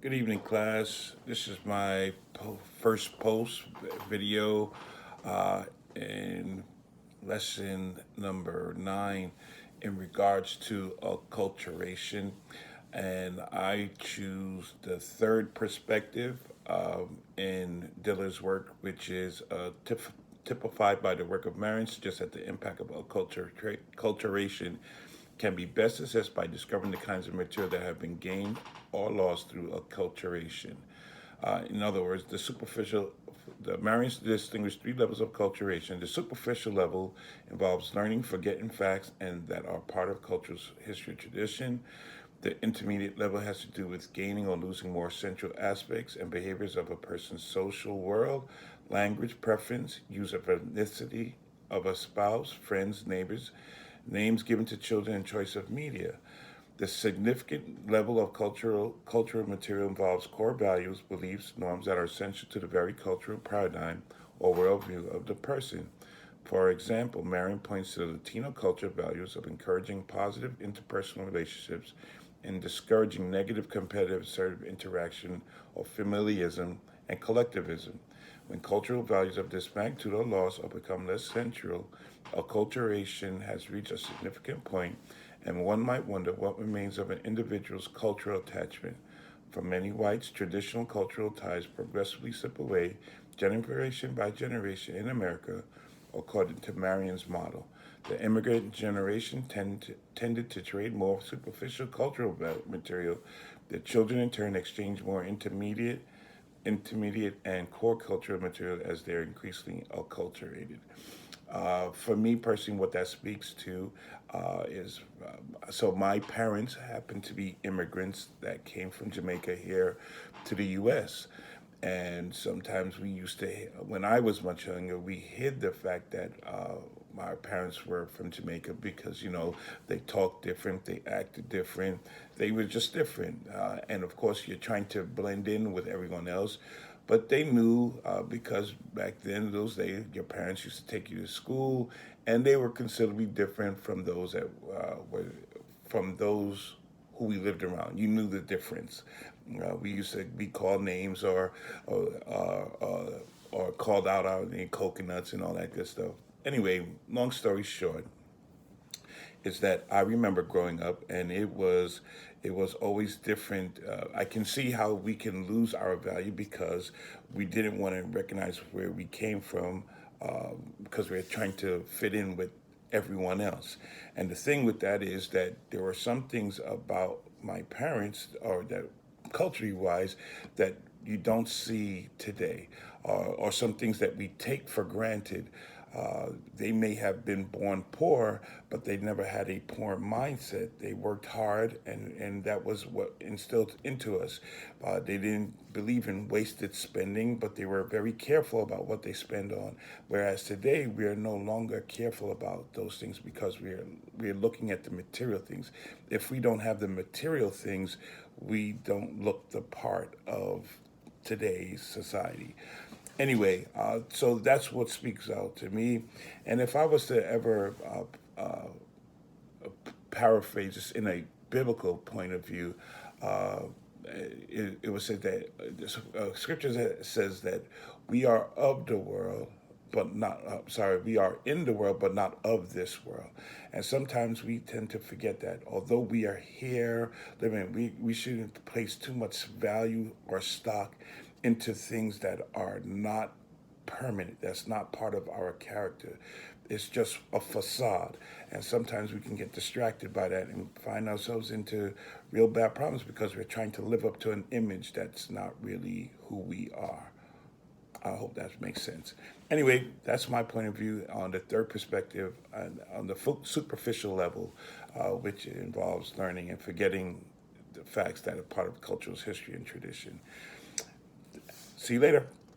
Good evening, class. This is my first post video in lesson number 9 in regards to acculturation. And I choose the third perspective in Diller's work, which is typified by the work of Marion, suggests that the impact of acculturation can be best assessed by discovering the kinds of material that have been gained or lost through acculturation. In other words, the Marians distinguish three levels of acculturation. The superficial level involves learning, forgetting facts, and that are part of culture's history and tradition. The intermediate level has to do with gaining or losing more essential aspects and behaviors of a person's social world, language, preference, use of ethnicity of a spouse, friends, neighbors, names given to children, and choice of media. The significant level of cultural material involves core values, beliefs, norms that are essential to the very cultural paradigm or worldview of the person. For example, Marion points to the Latino culture values of encouraging positive interpersonal relationships and discouraging negative competitive assertive interaction or familialism and collectivism. When cultural values of this magnitude are lost or become less central, acculturation has reached a significant point, and one might wonder what remains of an individual's cultural attachment. For many whites, traditional cultural ties progressively slip away generation by generation in America, according to Marion's model. The immigrant generation tended to trade more superficial cultural material. The children, in turn, exchange more intermediate and core cultural material as they're increasingly acculturated. For me personally, what that speaks to is so my parents happen to be immigrants that came from Jamaica here to the U.S. And sometimes we used to, when I was much younger, we hid the fact that my parents were from Jamaica because, they talked different, they acted different, they were just different. And of course, you're trying to blend in with everyone else. But they knew because back then, those days, your parents used to take you to school, and they were considerably different from those that were from those who we lived around. You knew the difference. We used to be called names or called out our name, coconuts and all that good stuff. Anyway, long story short, is that I remember growing up, and it was always different. I can see how we can lose our value because we didn't want to recognize where we came from because we are trying to fit in with everyone else. And the thing with that is that there were some things about my parents, or that culturally wise, that you don't see today, or some things that we take for granted. They may have been born poor, but they never had a poor mindset. They worked hard, and that was what instilled into us. They didn't believe in wasted spending, but they were very careful about what they spend on. Whereas today, we are no longer careful about those things because we are looking at the material things. If we don't have the material things, we don't look the part of today's society. Anyway, so that's what speaks out to me. And if I was to ever paraphrase this in a biblical point of view, it was said that scripture says that we are of the world, but not, we are in the world, but not of this world. And sometimes we tend to forget that. Although we are here living, we shouldn't place too much value or stock into things that are not permanent, that's not part of our character. It's just a facade. And sometimes we can get distracted by that and find ourselves into real bad problems because we're trying to live up to an image that's not really who we are. I hope that makes sense. Anyway, that's my point of view on the third perspective, on the superficial level, which involves learning and forgetting the facts that are part of cultural history and tradition. See you later.